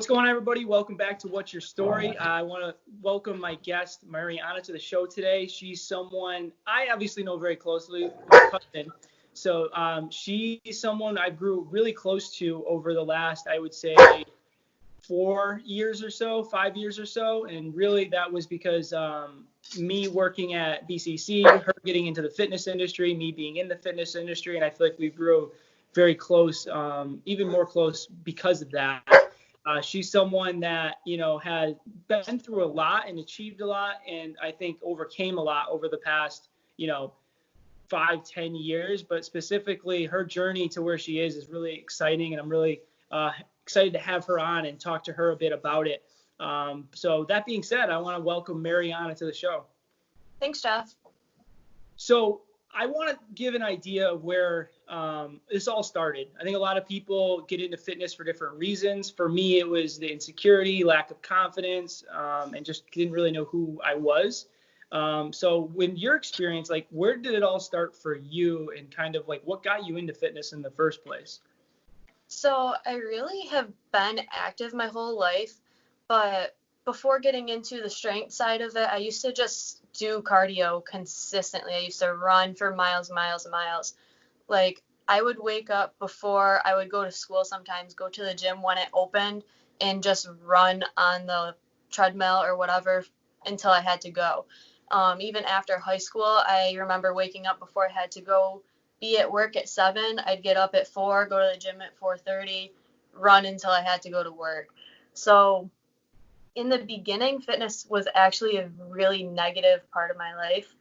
What's going on, everybody? Welcome back to What's Your Story. I want to welcome my guest, Mariana, to the show today. She's someone I obviously know very closely, my cousin. So she's someone I grew really close to over the last, I would say, 4 years or so, 5 years or so. And really that was because me working at BCC, her getting into the fitness industry, me being in the fitness industry. And I feel like we grew very close, even more close because of that. She's someone that, had been through a lot and achieved a lot, and I think overcame a lot over the past, 5-10 years. But specifically, her journey to where she is really exciting, and I'm really excited to have her on and talk to her a bit about it. So that being said, I want to welcome Mariana to the show. Thanks, Jeff. So I want to give an idea of where this all started. I think a lot of people get into fitness for different reasons. For me, it was the insecurity, lack of confidence, and just didn't really know who I was. So when your experience, where did it all start for you, and kind of what got you into fitness in the first place? So I really have been active my whole life, but before getting into the strength side of it, I used to just do cardio consistently. I used to run for miles. I would wake up before I would go to school sometimes, go to the gym when it opened, and just run on the treadmill or whatever until I had to go. Even after high school, I remember waking up before I had to go be at work at 7. I'd get up at 4, go to the gym at 4:30, run until I had to go to work. So in the beginning, fitness was actually a really negative part of my life.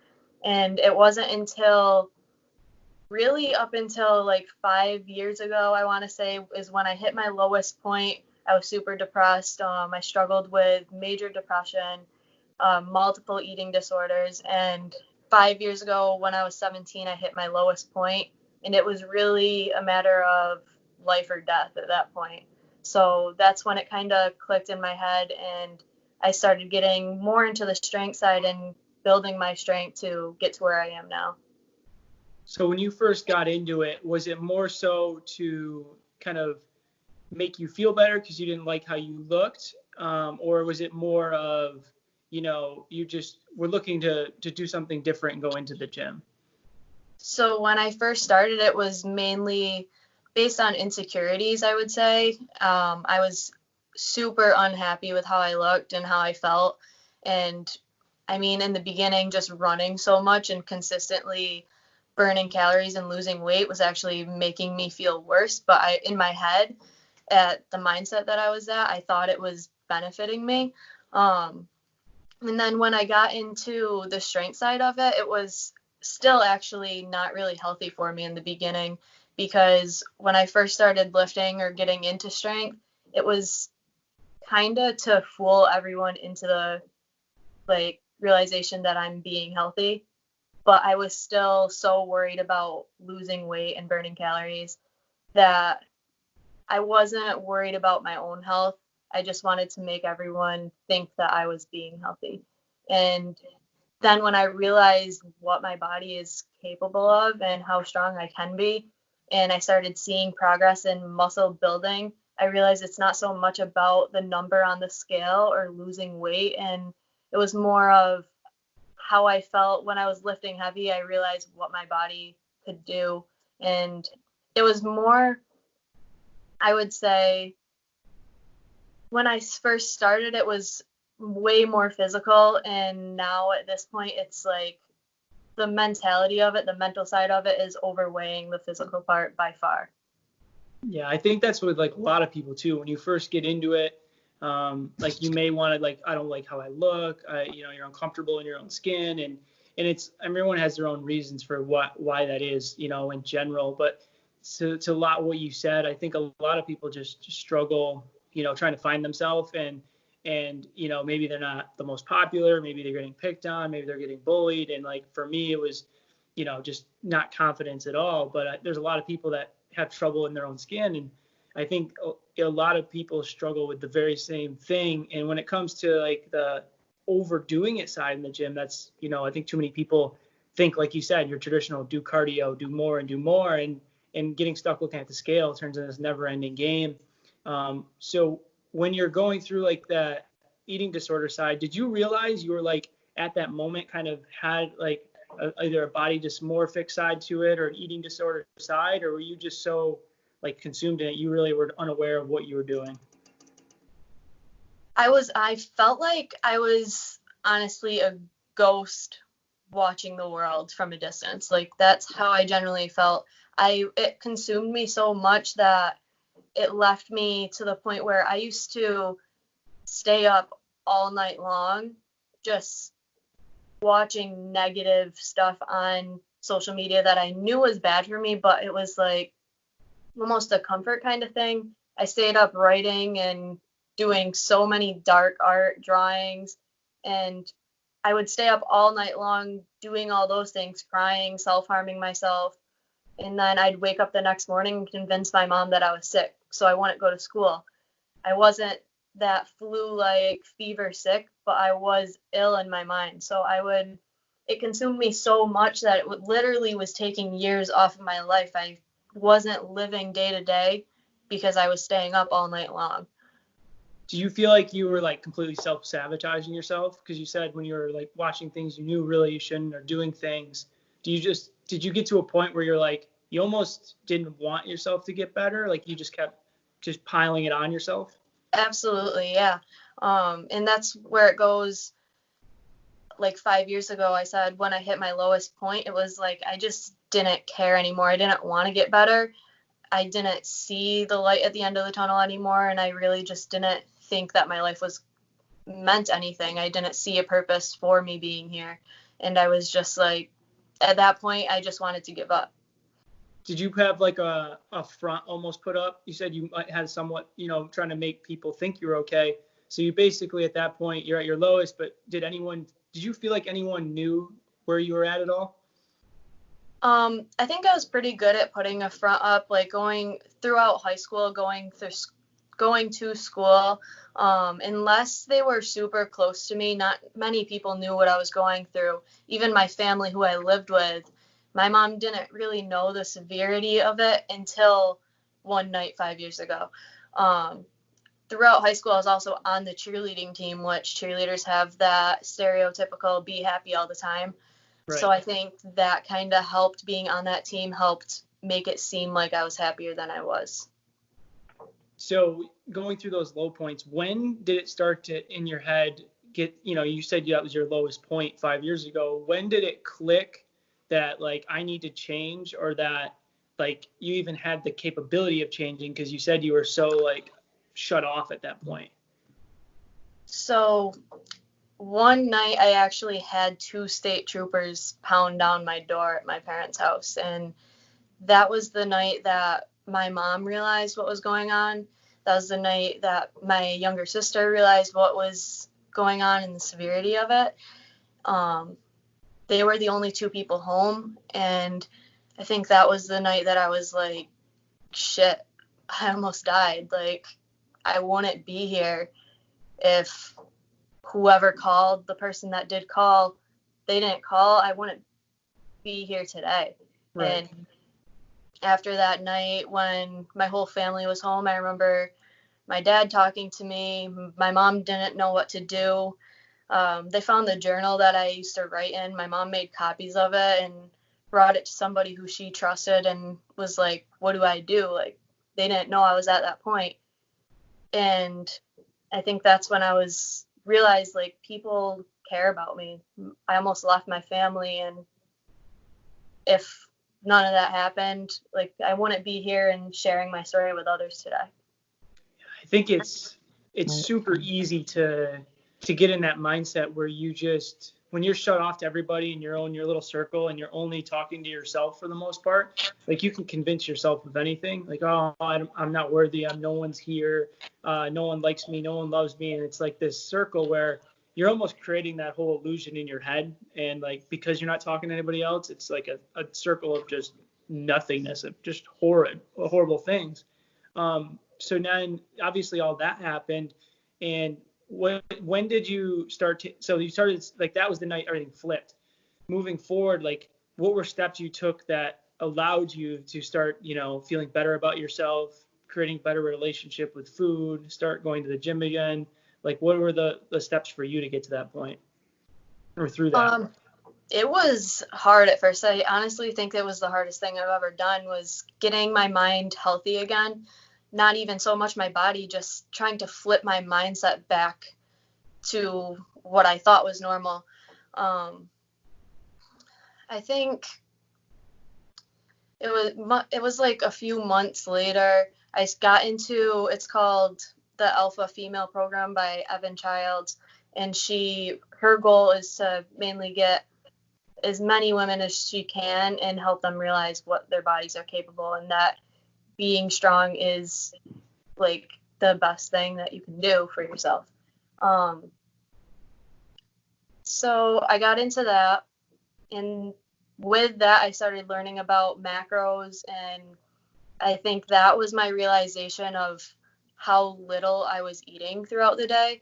And it wasn't until really up until 5 years ago, I want to say, is when I hit my lowest point. I was super depressed. I struggled with major depression, multiple eating disorders. And 5 years ago, when I was 17, I hit my lowest point. And it was really a matter of life or death at that point. So that's when it kind of clicked in my head, and I started getting more into the strength side and building my strength to get to where I am now. So when you first got into it, was it more so to kind of make you feel better because you didn't like how you looked? Or was it more of, you just were looking to do something different and go into the gym? So when I first started, it was mainly based on insecurities, I would say. I was super unhappy with how I looked and how I felt. And I mean, in the beginning, just running so much and consistently burning calories and losing weight was actually making me feel worse. But in my head, at the mindset that I was at, I thought it was benefiting me. And then when I got into the strength side of it, it was still actually not really healthy for me in the beginning, because when I first started lifting or getting into strength, it was kind of to fool everyone into the realization that I'm being healthy. But I was still so worried about losing weight and burning calories that I wasn't worried about my own health. I just wanted to make everyone think that I was being healthy. And then when I realized what my body is capable of and how strong I can be, and I started seeing progress in muscle building, I realized it's not so much about the number on the scale or losing weight. And it was more of how I felt when I was lifting heavy. I realized what my body could do. And it was more, I would say, when I first started, it was way more physical. And now at this point, it's the mentality of it, the mental side of it is overweighing the physical part by far. Yeah, I think that's with a lot of people too. When you first get into it, you may want to I don't like how I look. You're uncomfortable in your own skin, and it's everyone has their own reasons for why that is, in general. But to a lot of what you said, I think a lot of people just struggle, trying to find themselves, and maybe they're not the most popular, maybe they're getting picked on, maybe they're getting bullied, and for me it was, just not confidence at all. But there's a lot of people that have trouble in their own skin, and I think a lot of people struggle with the very same thing. And when it comes to the overdoing it side in the gym, that's, I think too many people think, like you said, your traditional do cardio, do more, and getting stuck looking at the scale turns into this never ending game. So when you're going through like that eating disorder side, did you realize you were like at that moment kind of had like either a body dysmorphic side to it or an eating disorder side, or were you just so like consumed in it you really were unaware of what you were doing? I felt like I was honestly a ghost watching the world from a distance. Like that's how I generally felt. It consumed me so much that it left me to the point where I used to stay up all night long just watching negative stuff on social media that I knew was bad for me, but it was like almost a comfort kind of thing. I stayed up writing and doing so many dark art drawings, and I would stay up all night long doing all those things, crying, self-harming myself, and then I'd wake up the next morning and convince my mom that I was sick, so I wouldn't go to school. I wasn't that flu-like fever sick, but I was ill in my mind. So it consumed me so much that it literally was taking years off of my life. I wasn't living day to day because I was staying up all night long. Do you feel like you were like completely self-sabotaging yourself? Because you said when you were like watching things you knew really you shouldn't or doing things, did you get to a point where you're like, you almost didn't want yourself to get better? Like you just kept just piling it on yourself? Absolutely, yeah. And that's where it goes. Like 5 years ago, I said when I hit my lowest point, it was like I just didn't care anymore. I didn't want to get better. I didn't see the light at the end of the tunnel anymore, and I really just didn't think that my life was meant anything. I didn't see a purpose for me being here, and I was just like, at that point, I just wanted to give up. Did you have like a front almost put up? You said you might had somewhat, trying to make people think you were okay. So you basically at that point you're at your lowest, but did you feel like anyone knew where you were at all? I think I was pretty good at putting a front up, like going throughout high school, going to school. Unless they were super close to me, not many people knew what I was going through. Even my family who I lived with, my mom didn't really know the severity of it until one night 5 years ago. Throughout high school, I was also on the cheerleading team, which cheerleaders have that stereotypical be happy all the time. Right. So I think that kind of helped, being on that team helped make it seem like I was happier than I was. So going through those low points, when did it start to, in your head, you said that was your lowest point 5 years ago. When did it click that like I need to change, or that like you even had the capability of changing, because you said you were so like shut off at that point? So one night I actually had 2 state troopers pound down my door at my parents' house, and that was the night that my mom realized what was going on. That was the night that my younger sister realized what was going on and the severity of it. They were the only 2 people home, and I think that was the night that I was like, shit, I almost died. Like, I wouldn't be here if whoever called, the person that did call, they didn't call, I wouldn't be here today. Right. And after that night, when my whole family was home, I remember my dad talking to me. My mom didn't know what to do. They found the journal that I used to write in. My mom made copies of it and brought it to somebody who she trusted and was like, what do I do? Like, they didn't know I was at that point. And I think that's when I realized like people care about me. I almost left my family, and if none of that happened, like I wouldn't be here and sharing my story with others today. I think it's super easy to get in that mindset where you just, when you're shut off to everybody in your little circle and you're only talking to yourself for the most part, like you can convince yourself of anything, like, oh, I'm not worthy, no one's here, no one likes me, no one loves me. And it's like this circle where you're almost creating that whole illusion in your head. And like, because you're not talking to anybody else, it's like a circle of just nothingness, of just horrible things. So then obviously all that happened. And when did you start to, so you started, like that was the night everything flipped. Moving forward, like what were steps you took that allowed you to start, feeling better about yourself, creating better relationship with food, start going to the gym again? Like, what were the steps for you to get to that point or through that? It was hard at first. I honestly think it was the hardest thing I've ever done, was getting my mind healthy again. Not even so much my body, just trying to flip my mindset back to what I thought was normal. I think it was like a few months later, I got into, it's called the Alpha Female Program by Evan Childs, and her goal is to mainly get as many women as she can and help them realize what their bodies are capable, and that being strong is like the best thing that you can do for yourself. So I got into that, and with that I started learning about macros, and I think that was my realization of how little I was eating throughout the day.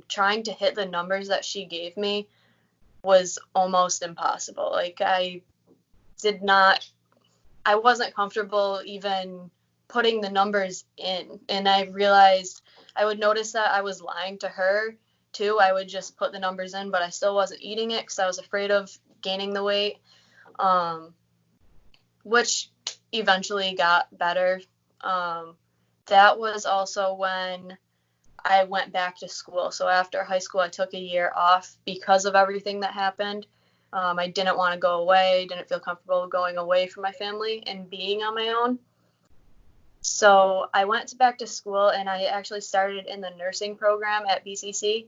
Trying to hit the numbers that she gave me was almost impossible. Like, I wasn't comfortable even putting the numbers in. And I realized I would notice that I was lying to her too. I would just put the numbers in, but I still wasn't eating it because I was afraid of gaining the weight, which eventually got better. That was also when I went back to school. So after high school, I took a year off because of everything that happened. I didn't want to go away, didn't feel comfortable going away from my family and being on my own. So I went back to school, and I actually started in the nursing program at BCC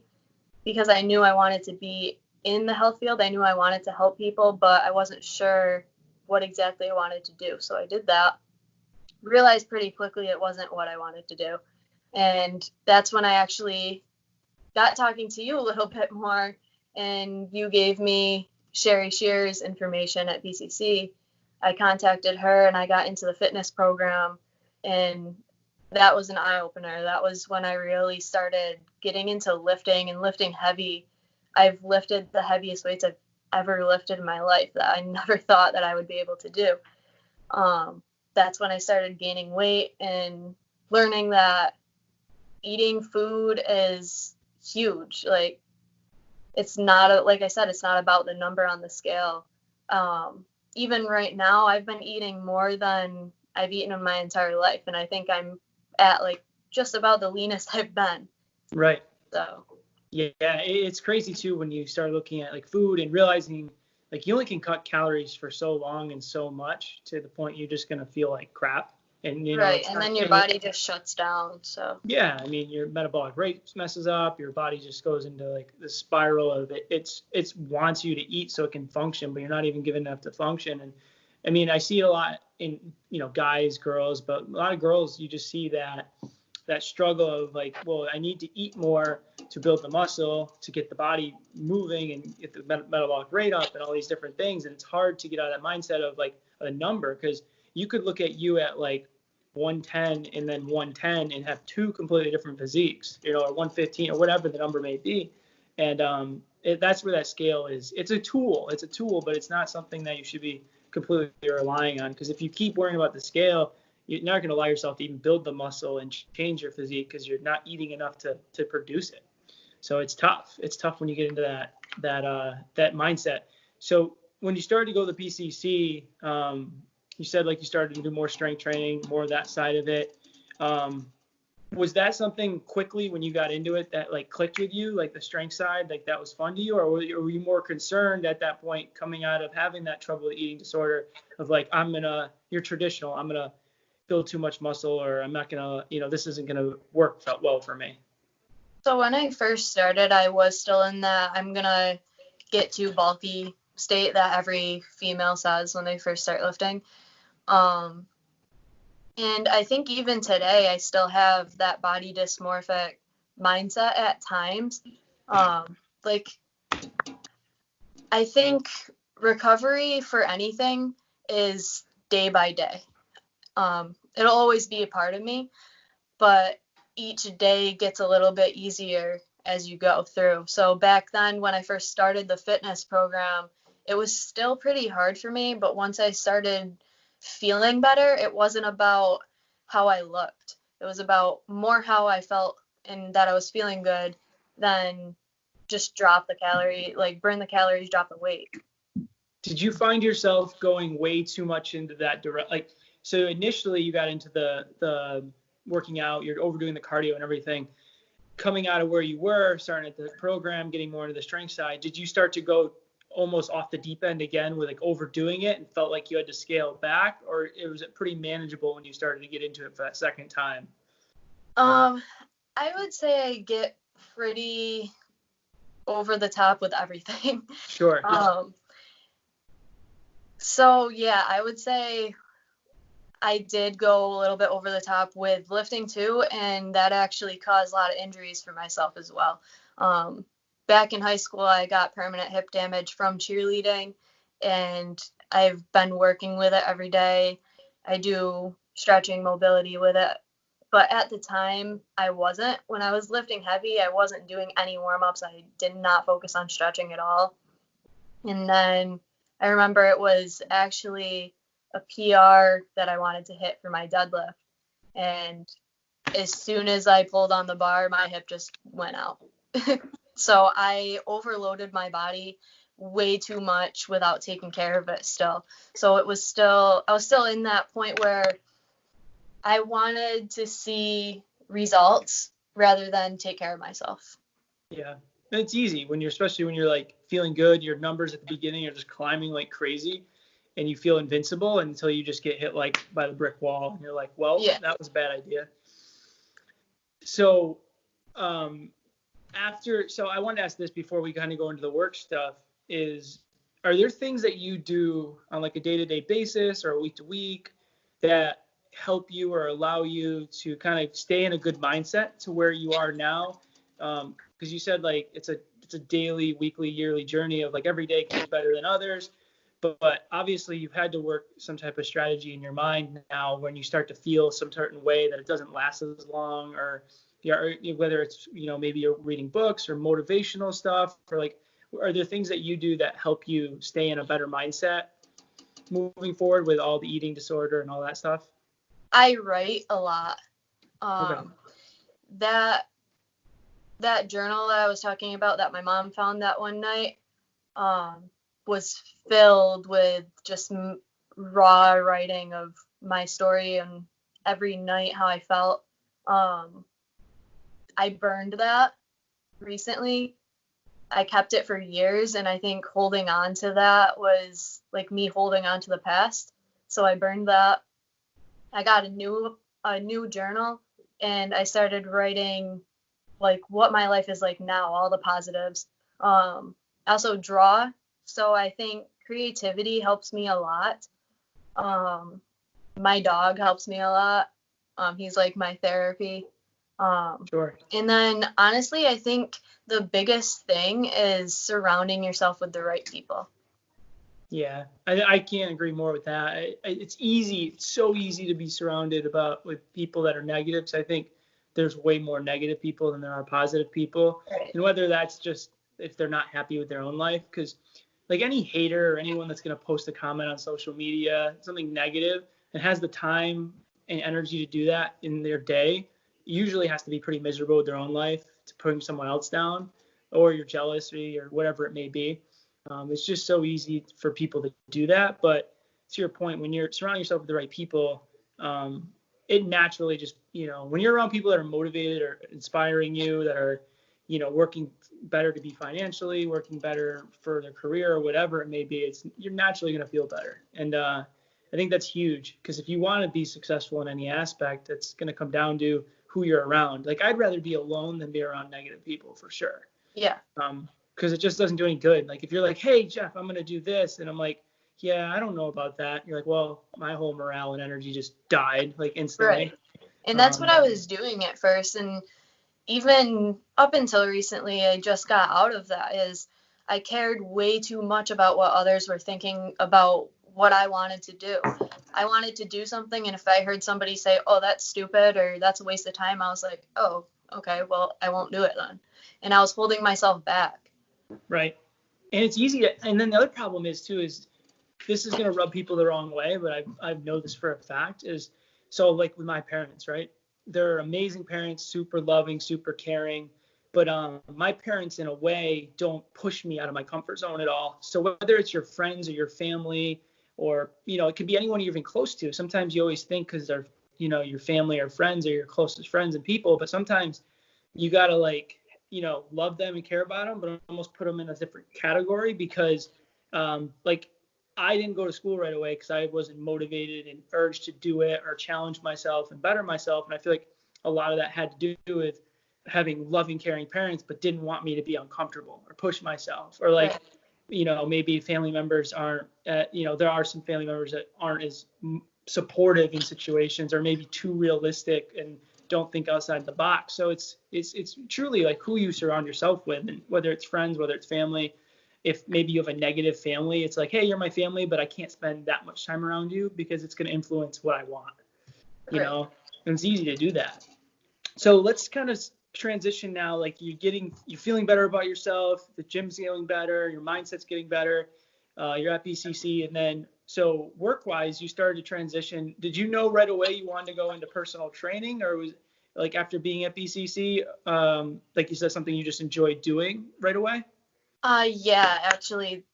because I knew I wanted to be in the health field. I knew I wanted to help people, but I wasn't sure what exactly I wanted to do. So I did that. Realized pretty quickly it wasn't what I wanted to do. And that's when I actually got talking to you a little bit more, and you gave me Sherry Shear's information at BCC. I contacted her and I got into the fitness program, and that was an eye-opener. That was when I really started getting into lifting and lifting heavy. I've lifted the heaviest weights I've ever lifted in my life that I never thought that I would be able to do. That's when I started gaining weight and learning that eating food is huge. Like, it's not, like I said, it's not about the number on the scale. Even right now, I've been eating more than I've eaten in my entire life, and I think I'm at like just about the leanest I've been. Right. So yeah, it's crazy too when you start looking at like food and realizing like you only can cut calories for so long and so much to the point you're just gonna feel like crap. And right, and then your body just shuts down. So yeah, I mean, your metabolic rate messes up, your body just goes into like the spiral of it's wants you to eat so it can function, but you're not even given enough to function. And I mean, I see it a lot in guys, girls, but a lot of girls, you just see that struggle of like, well, I need to eat more to build the muscle to get the body moving and get the metabolic rate up and all these different things. And it's hard to get out of that mindset of like a number, because you could look at you at like 110 and then 110 and have two completely different physiques, or 115 or whatever the number may be. And that's where that scale is. It's a tool, but it's not something that you should be completely relying on, because if you keep worrying about the scale, you're not going to allow yourself to even build the muscle and change your physique because you're not eating enough to produce it. So it's tough. It's tough when you get into that mindset. So when you started to go to the PCC, you said like you started to do more strength training, more of that side of it. Was that something quickly when you got into it that like clicked with you, like the strength side, like that was fun to you, or were you more concerned at that point coming out of having that trouble with eating disorder of like, you're traditional, I'm gonna build too much muscle, or I'm not gonna, this isn't gonna work well for me? So when I first started, I was still in that I'm gonna get too bulky state that every female says when they first start lifting. And I think even today, I still have that body dysmorphic mindset at times. Like, I think recovery for anything is day by day. It'll always be a part of me, but each day gets a little bit easier as you go through. So back then, when I first started the fitness program, it was still pretty hard for me, but once I started feeling better, it wasn't about how I looked. It was about more how I felt and that I was feeling good than just drop the calorie, like burn the calories, drop the weight. Did you find yourself going way too much into that direct? Like, so initially you got into the working out, you're overdoing the cardio and everything. Coming out of where you were, starting at the program, getting more into the strength side, did you start to go almost off the deep end again with like overdoing it and felt like you had to scale back, or was it pretty manageable when you started to get into it for that second time? I would say I get pretty over the top with everything. Sure. So yeah, I would say I did go a little bit over the top with lifting too, and that actually caused a lot of injuries for myself as well. Back in high school, I got permanent hip damage from cheerleading, and I've been working with it every day. I do stretching, mobility with it. But at the time, I wasn't. When I was lifting heavy, I wasn't doing any warm-ups. I did not focus on stretching at all. And then I remember it was actually a PR that I wanted to hit for my deadlift. And as soon as I pulled on the bar, my hip just went out. So I overloaded my body way too much without taking care of it still. So I was still in that point where I wanted to see results rather than take care of myself. Yeah. And it's easy especially when you're like feeling good, your numbers at the beginning are just climbing like crazy and you feel invincible until you just get hit like by the brick wall and you're like, well, yeah. That was a bad idea. So, so I wanted to ask this before we kind of go into the work stuff are there things that you do on like a day-to-day basis or a week-to-week that help you or allow you to kind of stay in a good mindset to where you are now? Because you said like it's a daily, weekly, yearly journey of like every day can be better than others. But obviously you've had to work some type of strategy in your mind now when you start to feel some certain way that it doesn't last as long, or whether it's, maybe you're reading books or motivational stuff, or like, are there things that you do that help you stay in a better mindset moving forward with all the eating disorder and all that stuff? I write a lot. Okay. That journal that I was talking about that my mom found that one night was filled with just raw writing of my story and every night how I felt. I burned that recently. I kept it for years, and I think holding on to that was like me holding on to the past. So I burned that. I got a new journal, and I started writing like what my life is like now, all the positives. I also draw, so I think creativity helps me a lot. My dog helps me a lot. He's like my therapy. Sure. And then honestly, I think the biggest thing is surrounding yourself with the right people. Yeah, I can't agree more with that. It's so easy to be surrounded with people that are negative. So I think there's way more negative people than there are positive people. Right. And whether that's just if they're not happy with their own life, because like any hater or anyone that's going to post a comment on social media, something negative, and has the time and energy to do that in their day, usually has to be pretty miserable with their own life to putting someone else down, or you're jealous or whatever it may be. It's just so easy for people to do that. But to your point, when you're surrounding yourself with the right people, it naturally just, when you're around people that are motivated or inspiring you, that are, working better to be financially, working better for their career or whatever it may be, you're naturally going to feel better. And I think that's huge, because if you want to be successful in any aspect, it's going to come down to who you're around. Like, I'd rather be alone than be around negative people for sure. Yeah. Because it just doesn't do any good. Like, if you're like, hey, Jeff, I'm going to do this, and I'm like, yeah, I don't know about that. You're like, well, my whole morale and energy just died like instantly. Right. And that's what I was doing at first. And even up until recently, I just got out of that, is I cared way too much about what others were thinking about what I wanted to do. I wanted to do something, and if I heard somebody say, oh, that's stupid or that's a waste of time, I was like, oh, okay, well, I won't do it then. And I was holding myself back. Right. And it's easy and then the other problem is this is going to rub people the wrong way, but I know this for a fact, is so like with my parents, right? They're amazing parents, super loving, super caring. But my parents, in a way, don't push me out of my comfort zone at all. So whether it's your friends or your family, or, you know, it could be anyone you're even close to. Sometimes you always think because they're, you know, your family or friends or your closest friends and people, but sometimes you got to, like, you know, love them and care about them, but almost put them in a different category because, like, I didn't go to school right away because I wasn't motivated and urged to do it or challenge myself and better myself. And I feel like a lot of that had to do with having loving, caring parents, but didn't want me to be uncomfortable or push myself, or like, Right. you know, maybe family members aren't, you know, there are some family members that aren't as supportive in situations, or maybe too realistic and don't think outside the box. So it's truly like who you surround yourself with, and whether it's friends, whether it's family. If maybe you have a negative family, it's like, hey, you're my family, but I can't spend that much time around you because it's going to influence what I want, you Right. know, and it's easy to do that. So let's kind of transition now. Like you're feeling better about yourself. The gym's getting better. Your mindset's getting better. You're at BCC, and then so work-wise, you started to transition. Did you know right away you wanted to go into personal training, or was like after being at BCC, like you said, something you just enjoyed doing right away? Yeah, actually,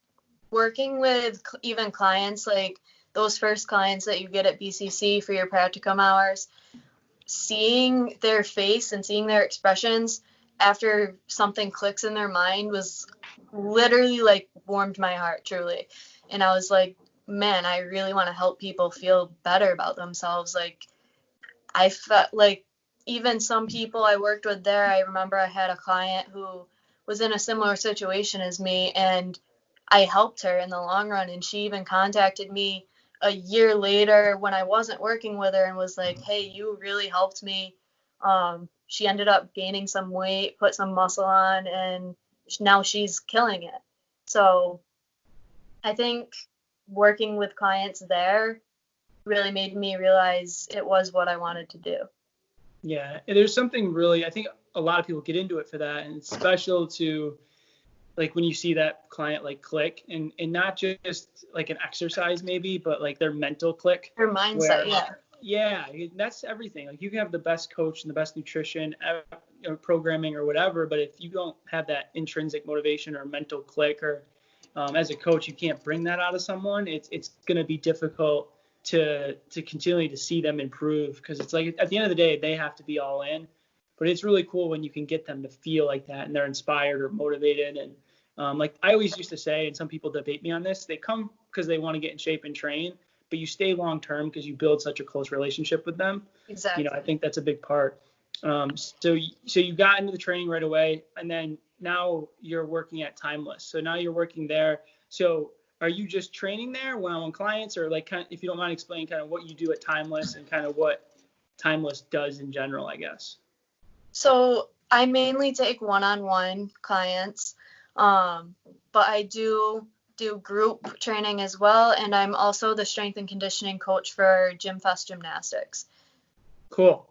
working with even clients, like those first clients that you get at BCC for your practicum hours, seeing their face and seeing their expressions after something clicks in their mind was literally like warmed my heart, truly. And I was like, man, I really want to help people feel better about themselves. Like, I felt like even some people I worked with there, I remember I had a client who was in a similar situation as me, and I helped her in the long run. And she even contacted me a year later when I wasn't working with her and was like, hey, you really helped me. She ended up gaining some weight, put some muscle on, and now she's killing it. So I think working with clients there really made me realize it was what I wanted to do. Yeah, and there's something really, I think a lot of people get into it for that, and it's special to like when you see that client like click, and not just like an exercise maybe, but like their mental click, Your mindset, where yeah. yeah, that's everything. Like you can have the best coach and the best nutrition, or programming or whatever, but if you don't have that intrinsic motivation or mental click, or as a coach you can't bring that out of someone, it's going to be difficult to continually to see them improve, because it's like at the end of the day they have to be all in. But it's really cool when you can get them to feel like that and they're inspired or motivated. And like I always used to say, and some people debate me on this, they come because they want to get in shape and train, but you stay long term because you build such a close relationship with them. You know, I Exactly. think that's a big part. So you got into the training right away, and then now you're working at Timeless. So now you're working there. So are you just training there one-on-one clients, or like kind of, if you don't mind explaining kind of what you do at Timeless and kind of what Timeless does in general, I guess. So I mainly take one-on-one clients, but I do group training as well, and I'm also the strength and conditioning coach for Gymfest gymnastics. Cool.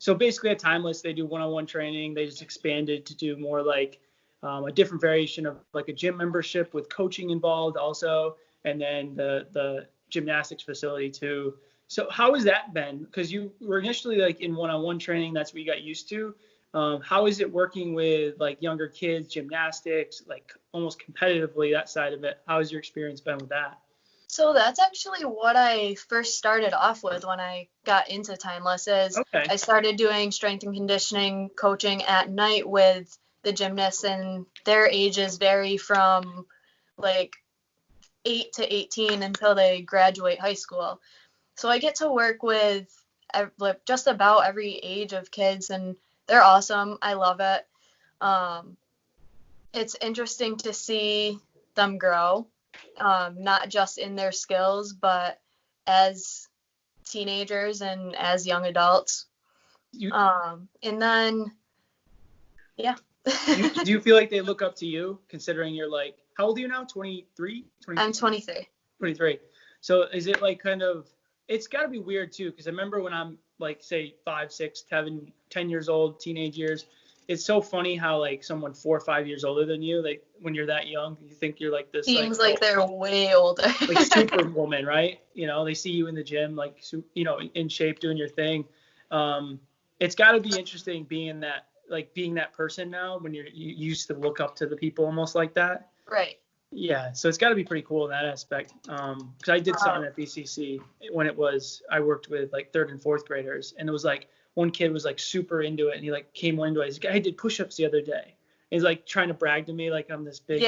So basically at Timeless, they do one-on-one training. They just expanded to do more like a different variation of like a gym membership with coaching involved also, and then the gymnastics facility too. So how has that been? Because you were initially like in one-on-one training, that's what you got used to. How is it working with like younger kids, gymnastics, like almost competitively, that side of it? How has your experience been with that? So that's actually what I first started off with when I got into Timeless. Is Okay. I started doing strength and conditioning coaching at night with the gymnasts, and their ages vary from like 8 to 18 until they graduate high school. So I get to work with like just about every age of kids, and they're awesome. I love it. Um, it's interesting to see them grow, not just in their skills, but as teenagers and as young adults. You And then, yeah. do you feel like they look up to you, considering you're like, how old are you now? 23? I'm 23. 23. So is it like kind of, it's got to be weird too, because I remember when I'm like, say, 5, 6, 7, 10 years old, teenage years, it's so funny how like someone 4 or 5 years older than you, like when you're that young, you think you're like this Seems like like they're way older. like superwoman, right? They see you in the gym, like in shape, doing your thing. It's got to be interesting being that person now when you used to look up to the people almost like that. Right. Yeah, so it's got to be pretty cool in that aspect. Because I did something at BCC when I worked with like 3rd and 4th graders, and it was like one kid was like super into it, and he like came into it. He's like, I did push-ups the other day. And he's like trying to brag to me like I'm this big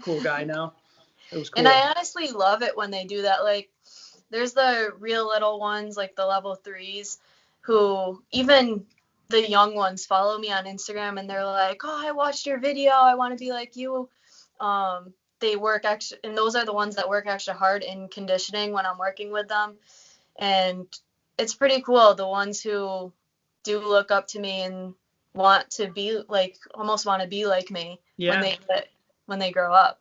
cool guy now. It was cool. And I honestly love it when they do that. Like, there's the real little ones, like the level 3s, who even the young ones follow me on Instagram, and they're like, oh, I watched your video, I want to be like you. They work extra, and those are the ones that work extra hard in conditioning when I'm working with them. And it's pretty cool, the ones who do look up to me and want to be like, almost want to be like me when they grow up.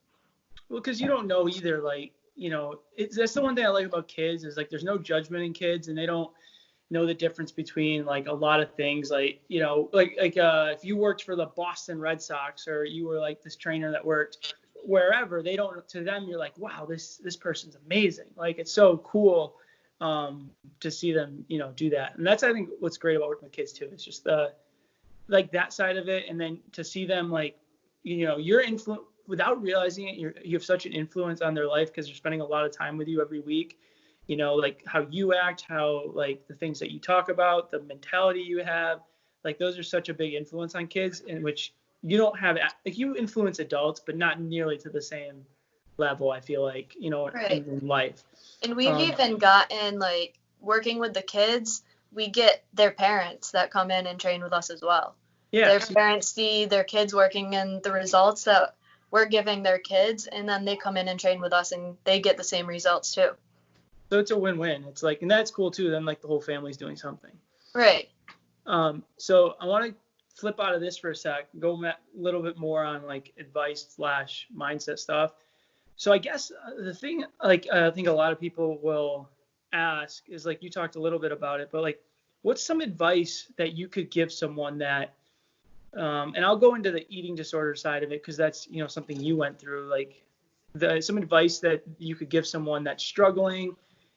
Well, because you don't know either, like, that's the one thing I like about kids is like there's no judgment in kids, and they don't know the difference between like a lot of things, like if you worked for the Boston Red Sox or you were like this trainer that worked wherever, they don't, to them you're like, wow, this person's amazing. Like it's so cool to see them do that. And that's, I think, what's great about working with kids too. It's just like that side of it, and then to see them like your influence without realizing it, you have such an influence on their life because they're spending a lot of time with you every week. Like how you act, how like the things that you talk about, the mentality you have, like those are such a big influence on kids, in which you don't have, like you influence adults, but not nearly to the same level, I feel like, Right. in life. And we've even gotten, like, working with the kids, we get their parents that come in and train with us as well. Yeah. Their parents see their kids working and the results that we're giving their kids, and then they come in and train with us and they get the same results too. So it's a win-win. It's like, and that's cool too. Then like the whole family's doing something. Right. So I want to flip out of this for a sec, go a little bit more on like advice / mindset stuff. So I guess the thing, like, I think a lot of people will ask is like, you talked a little bit about it, but like, what's some advice that you could give someone that, and I'll go into the eating disorder side of it, because that's, something you went through, like some advice that you could give someone that's struggling,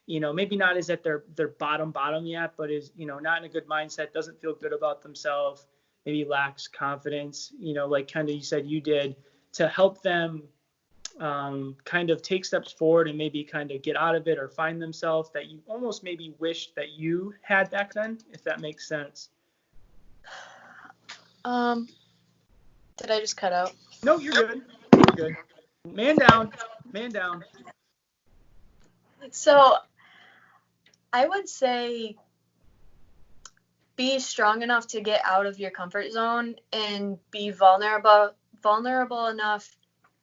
maybe not is at their bottom yet, but is, not in a good mindset, doesn't feel good about themselves, maybe lacks confidence, like kind of you said you did, to help them kind of take steps forward and maybe kind of get out of it or find themselves that you almost maybe wish that you had back then, if that makes sense. Did I just cut out? No, you're good. You're good. Man down. So I would say be strong enough to get out of your comfort zone and be vulnerable enough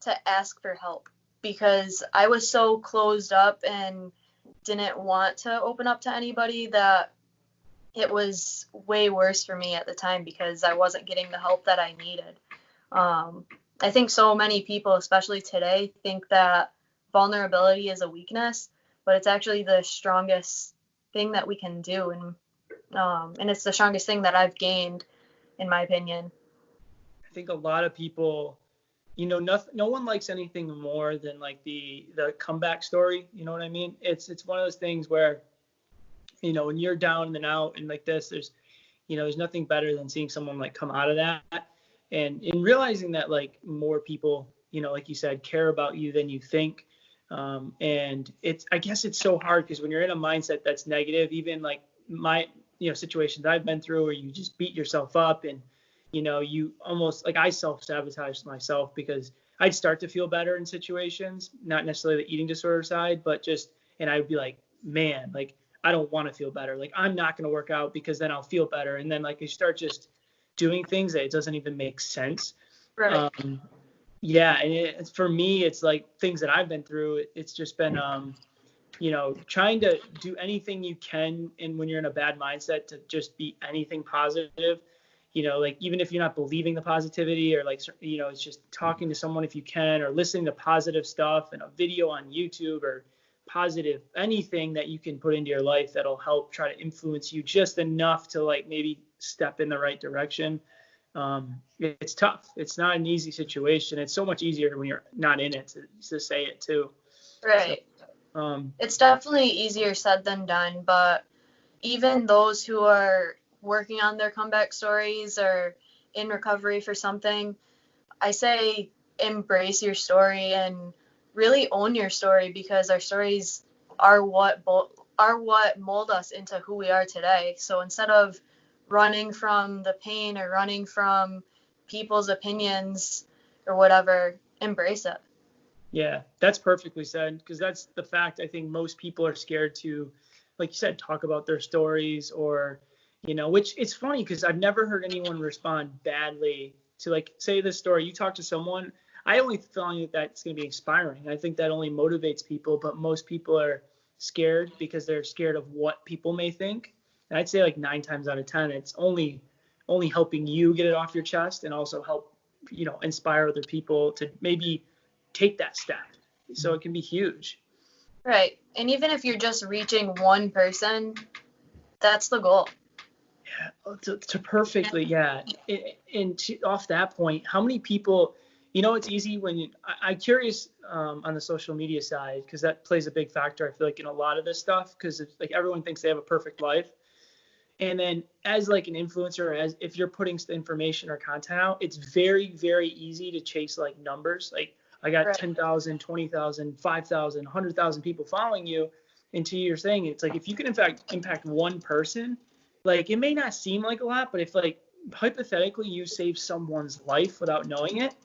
to ask for help, because I was so closed up and didn't want to open up to anybody that it was way worse for me at the time because I wasn't getting the help that I needed. I think so many people, especially today, think that vulnerability is a weakness, but it's actually the strongest thing that we can do. And it's the strongest thing that I've gained, in my opinion. I think a lot of people, no one likes anything more than like the comeback story. You know what I mean? It's one of those things where, when you're down and out and like this, there's nothing better than seeing someone like come out of that, and in realizing that like more people, like you said, care about you than you think. And I guess it's so hard because when you're in a mindset that's negative, even like my, situations I've been through where you just beat yourself up and, you almost, like, I self-sabotaged myself because I'd start to feel better in situations, not necessarily the eating disorder side, but just, and I would be like, man, like, I don't want to feel better. Like, I'm not going to work out because then I'll feel better. And then like you start just doing things that it doesn't even make sense. Right. Yeah. And for me, it's like things that I've been through. It's just been, trying to do anything you can. And when you're in a bad mindset, to just be anything positive, like even if you're not believing the positivity or like, it's just talking to someone if you can, or listening to positive stuff and a video on YouTube or positive, anything that you can put into your life that'll help try to influence you just enough to like maybe step in the right direction. It's tough. It's not an easy situation. It's so much easier when you're not in it to say it too. Right. So, it's definitely easier said than done, but even those who are working on their comeback stories or in recovery for something, I say embrace your story and really own your story, because our stories are what mold us into who we are today. So instead of running from the pain or running from people's opinions or whatever, embrace it. yeah, that's perfectly said, because that's the fact. I think most people are scared to, like you said, talk about their stories, or, which it's funny because I've never heard anyone respond badly to, like, say this story. You talk to someone, I only find that that's going to be inspiring. I think that only motivates people, but most people are scared because they're scared of what people may think. And I'd say like 9 times out of 10, it's only helping you get it off your chest, and also help, inspire other people to maybe take that step. So it can be huge. Right. And even if you're just reaching one person, that's the goal. Yeah, to perfectly, yeah. And off that point, how many people, it's easy when I'm curious on the social media side, because that plays a big factor, I feel like, in a lot of this stuff, because it's like everyone thinks they have a perfect life. And then as like an influencer, as if you're putting information or content out, it's very, very easy to chase like numbers. Like, I got Right. 10,000, 20,000, 5,000, 100,000 people following you. And to your saying, it's like, if you can in fact impact one person, like, it may not seem like a lot, but if, like, hypothetically you save someone's life without knowing it,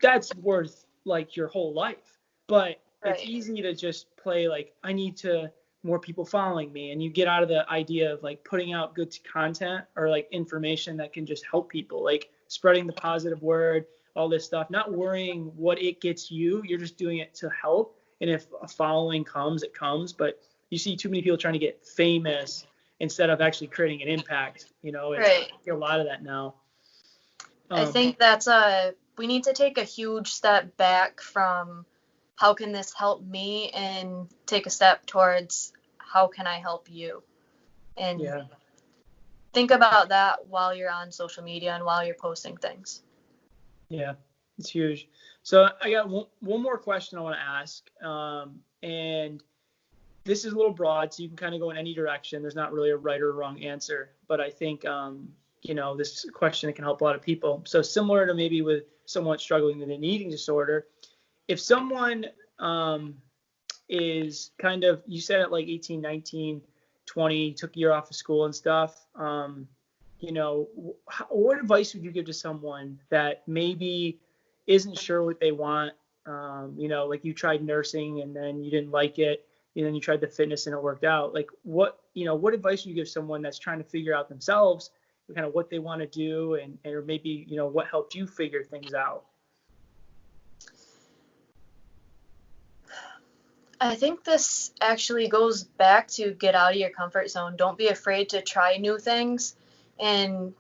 that's worth like your whole life. But it's Right. easy to just play like, I need to more people following me, and you get out of the idea of like putting out good content or like information that can just help people, like spreading the positive word, all this stuff, not worrying what it gets you. You're just doing it to help, and if a following comes, it comes. But you see too many people trying to get famous instead of actually creating an impact. It's Right. a lot of that now. I think we need to take a huge step back from how can this help me, and take a step towards how can I help you, and Yeah. think about that while you're on social media and while you're posting things. Yeah, it's huge. So I got one more question I want to ask, and this is a little broad, so you can kind of go in any direction. There's not really a right or wrong answer, but I think this question can help a lot of people. So similar to maybe with someone struggling with an eating disorder, if someone is kind of, you said at like 18, 19, 20, took a year off of school and stuff, what advice would you give to someone that maybe isn't sure what they want? Like, you tried nursing and then you didn't like it, and then you tried the fitness and it worked out. Like, what advice would you give someone that's trying to figure out themselves, kind of what they want to do, and or maybe, what helped you figure things out? I think this actually goes back to get out of your comfort zone. Don't be afraid to try new things, and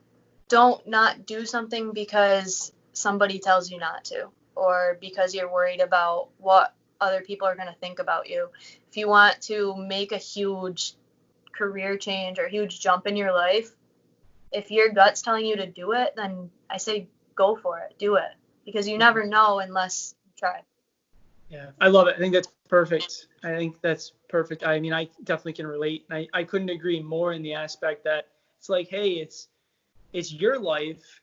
don't not do something because somebody tells you not to, or because you're worried about what other people are going to think about you. If you want to make a huge career change or a huge jump in your life, if your gut's telling you to do it, then I say go for it, do it, because you never know unless you try. Yeah, I love it. I think that's perfect. I think that's perfect. I mean, I definitely can relate. I couldn't agree more in the aspect that it's like, hey, it's your life.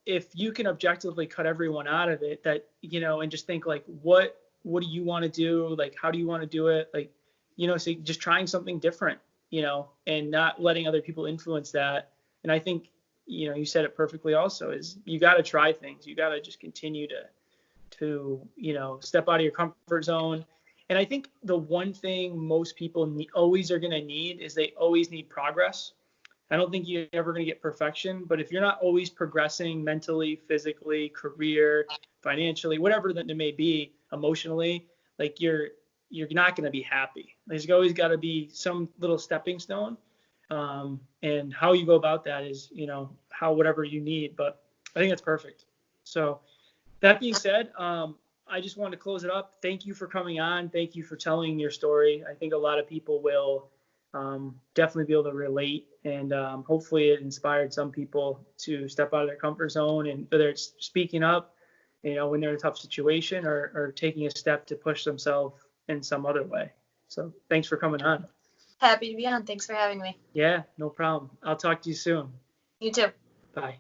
If you can objectively cut everyone out of it, that, and just think like, what do you want to do? Like, how do you want to do it? Like, so just trying something different, and not letting other people influence that. And I think, you said it perfectly also, is you got to try things. You got to just continue to step out of your comfort zone. And I think the one thing most people always are going to need is they always need progress. I don't think you're ever going to get perfection, but if you're not always progressing mentally, physically, career, financially, whatever that it may be, emotionally, like, you're not going to be happy. There's always got to be some little stepping stone. And how you go about that is, how, whatever you need. But I think that's perfect. So that being said, I just wanted to close it up. Thank you for coming on. Thank you for telling your story. I think a lot of people will definitely be able to relate, and hopefully it inspired some people to step out of their comfort zone, and whether it's speaking up, when they're in a tough situation, or taking a step to push themselves in some other way. So thanks for coming on. Happy to be on. Thanks for having me. Yeah, no problem. I'll talk to you soon. You too. Bye.